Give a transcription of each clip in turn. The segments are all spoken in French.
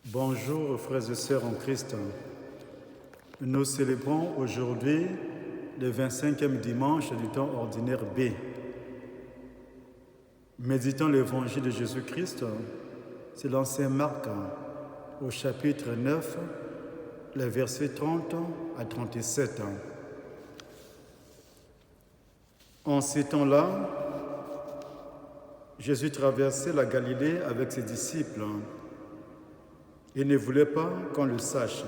Bonjour frères et sœurs en Christ. Nous célébrons aujourd'hui le 25e dimanche du temps ordinaire B. Méditons l'évangile de Jésus-Christ selon saint Marc au chapitre 9, les versets 30 à 37. En ces temps-là, Jésus traversait la Galilée avec ses disciples. Il ne voulait pas qu'on le sache,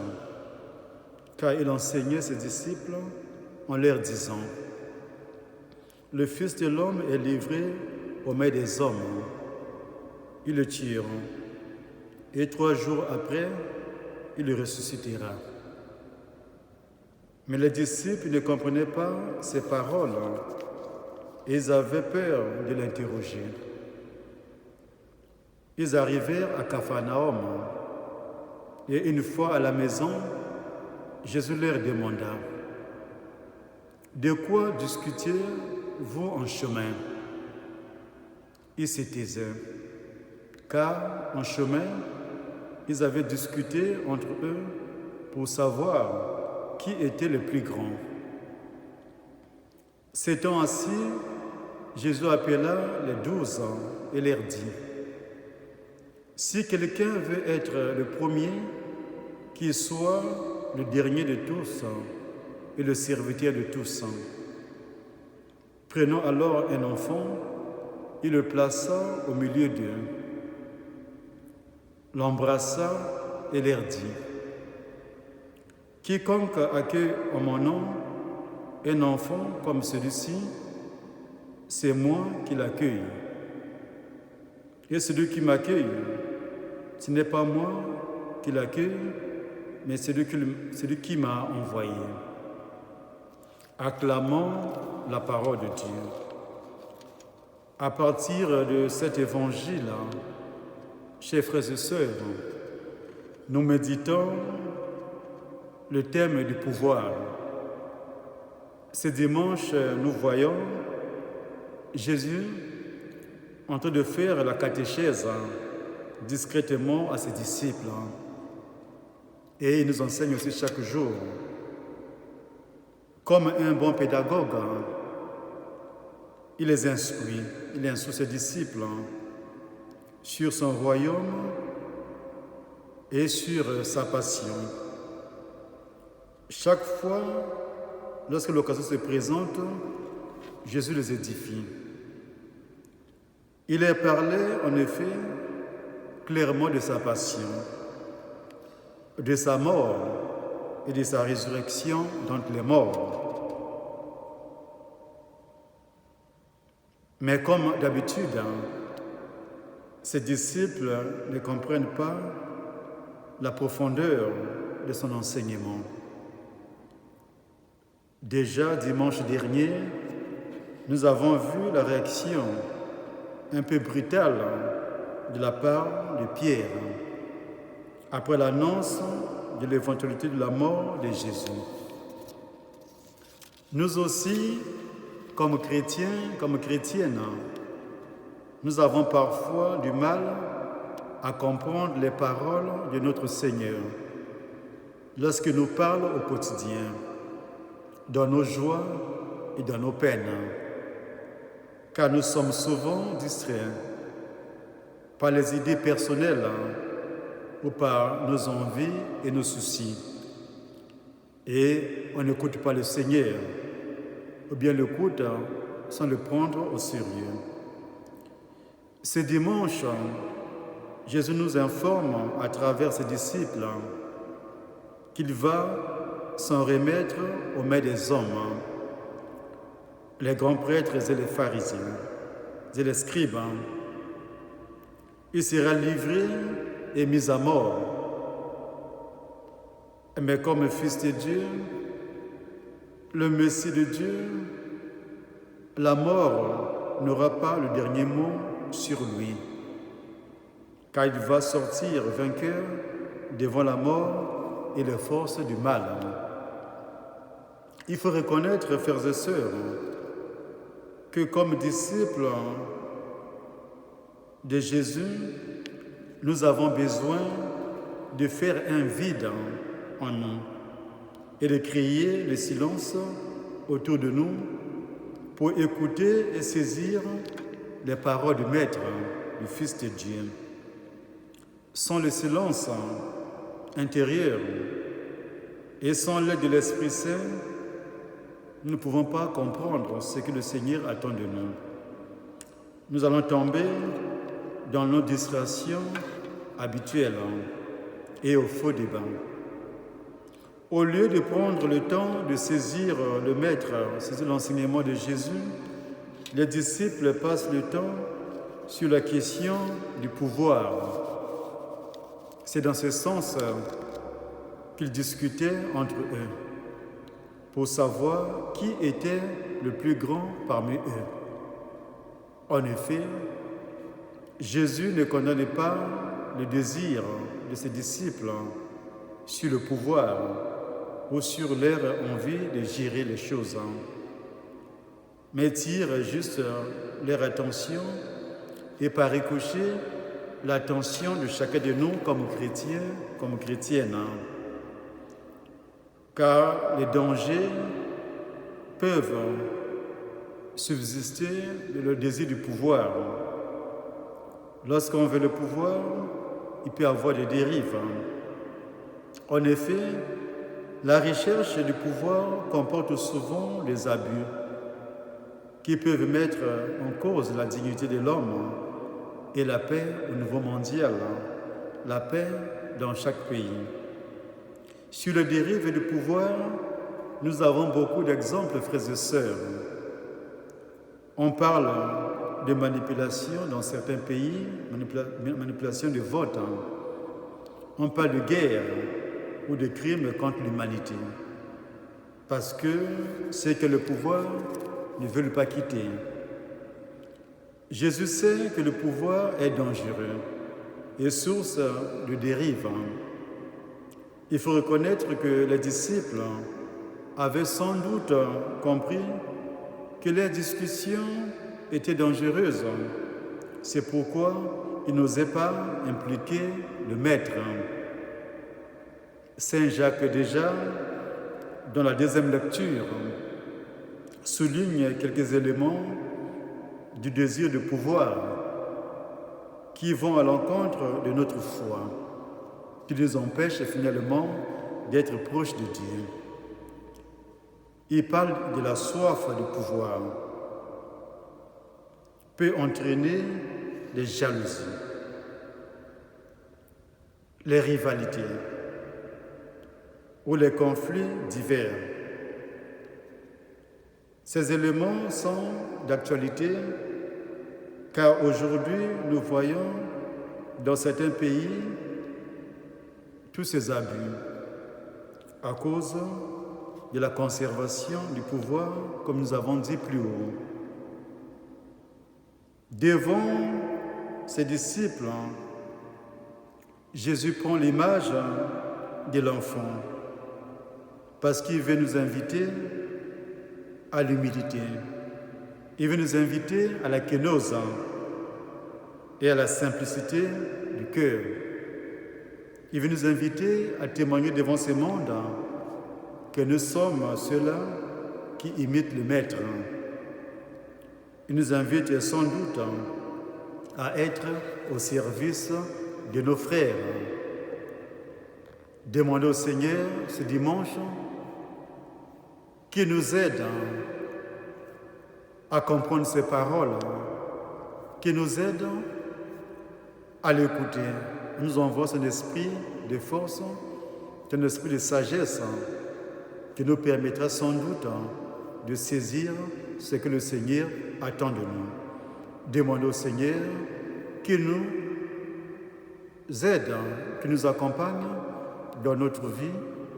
car il enseignait ses disciples en leur disant « Le Fils de l'homme est livré aux mains des hommes. Ils le tueront, et 3 jours après, il le ressuscitera. » Mais les disciples ne comprenaient pas ces paroles et ils avaient peur de l'interroger. Ils arrivèrent à Capharnaüm. Et une fois à la maison, Jésus leur demanda « De quoi discutiez-vous en chemin ?» Ils se taisaient, car en chemin, ils avaient discuté entre eux pour savoir qui était le plus grand. S'étant assis, Jésus appela les 12 et leur dit « Si quelqu'un veut être le premier, qu'il soit le dernier de tous et le serviteur de tous. » Prenant alors un enfant, il le plaça au milieu d'eux, l'embrassa et leur dit « Quiconque accueille en mon nom un enfant comme celui-ci, c'est moi qui l'accueille. Et celui qui m'accueille, ce n'est pas moi qui l'accueille, mais celui qui m'a envoyé. » Acclamons la parole de Dieu. À partir de cet évangile, chers frères et sœurs, nous méditons le thème du pouvoir. Ce dimanche, nous voyons Jésus en train de faire la catéchèse discrètement à ses disciples. Et il nous enseigne aussi chaque jour. Comme un bon pédagogue, il les instruit, il instruit ses disciples sur son royaume et sur sa passion. Chaque fois, lorsque l'occasion se présente, Jésus les édifie. Il leur parlait en effet clairement de sa passion, de sa mort et de sa résurrection d'entre les morts. Mais comme d'habitude, ses disciples ne comprennent pas la profondeur de son enseignement. Déjà dimanche dernier, nous avons vu la réaction un peu brutale de la part de Pierre après l'annonce de l'éventualité de la mort de Jésus. Nous aussi, comme chrétiens, comme chrétiennes, nous avons parfois du mal à comprendre les paroles de notre Seigneur lorsqu'il nous parle au quotidien, dans nos joies et dans nos peines, car nous sommes souvent distraits par les idées personnelles ou par nos envies et nos soucis. Et on n'écoute pas le Seigneur, ou bien l'écoute sans le prendre au sérieux. Ce dimanche, Jésus nous informe à travers ses disciples qu'il va s'en remettre aux mains des hommes, les grands prêtres et les pharisiens et les scribes. Il sera livré et mis à mort. Mais comme Fils de Dieu, le Messie de Dieu, la mort n'aura pas le dernier mot sur lui, car il va sortir vainqueur devant la mort et les forces du mal. Il faut reconnaître, frères et sœurs, que comme disciples de Jésus, nous avons besoin de faire un vide en nous et de créer le silence autour de nous pour écouter et saisir les paroles du Maître, du Fils de Dieu. Sans le silence intérieur et sans l'aide de l'Esprit Saint, nous ne pouvons pas comprendre ce que le Seigneur attend de nous. Nous allons tomber dans nos distractions habituelles et au faux débat. Au lieu de prendre le temps de saisir le Maître, saisir l'enseignement de Jésus, les disciples passent le temps sur la question du pouvoir. C'est dans ce sens qu'ils discutaient entre eux pour savoir qui était le plus grand parmi eux. En effet, Jésus ne condamnait pas le désir de ses disciples sur le pouvoir ou sur leur envie de gérer les choses, mais tire juste leur attention et par ricochet l'attention de chacun de nous comme chrétiens, comme chrétiennes. Car les dangers peuvent subsister de le désir du pouvoir. Lorsqu'on veut le pouvoir, il peut y avoir des dérives. En effet, la recherche du pouvoir comporte souvent des abus qui peuvent mettre en cause la dignité de l'homme et la paix au niveau mondial, la paix dans chaque pays. Sur les dérives du pouvoir, nous avons beaucoup d'exemples, frères et sœurs. On parle de manipulation dans certains pays, manipulation de vote. On parle de guerre ou de crimes contre l'humanité. Parce que ceux qui ont le pouvoir ne veulent pas quitter. Jésus sait que le pouvoir est dangereux et source de dérive. Il faut reconnaître que les disciples avaient sans doute compris que leurs discussions étaient dangereuses. C'est pourquoi ils n'osaient pas impliquer le Maître. Saint Jacques déjà, dans la deuxième lecture, souligne quelques éléments du désir de pouvoir qui vont à l'encontre de notre foi, qui nous empêchent finalement d'être proches de Dieu. Il parle de la soif de pouvoir, peut entraîner les jalousies, les rivalités ou les conflits divers. Ces éléments sont d'actualité car aujourd'hui nous voyons dans certains pays tous ces abus à cause de la conservation du pouvoir, comme nous avons dit plus haut. Devant ses disciples, Jésus prend l'image de l'enfant parce qu'il veut nous inviter à l'humilité. Il veut nous inviter à la kénose et à la simplicité du cœur. Il veut nous inviter à témoigner devant ce monde que nous sommes ceux-là qui imitent le Maître. Il nous invite sans doute à être au service de nos frères. Demandons au Seigneur ce dimanche qu'il nous aide à comprendre ses paroles, qu'il nous aide à l'écouter. Il nous envoie son esprit de force, son esprit de sagesse qui nous permettra sans doute de saisir ce que le Seigneur attend de nous. Demandons au Seigneur qu'il nous aide, qu'il nous accompagne dans notre vie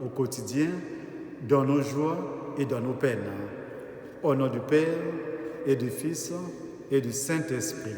au quotidien, dans nos joies et dans nos peines. Au nom du Père et du Fils et du Saint-Esprit.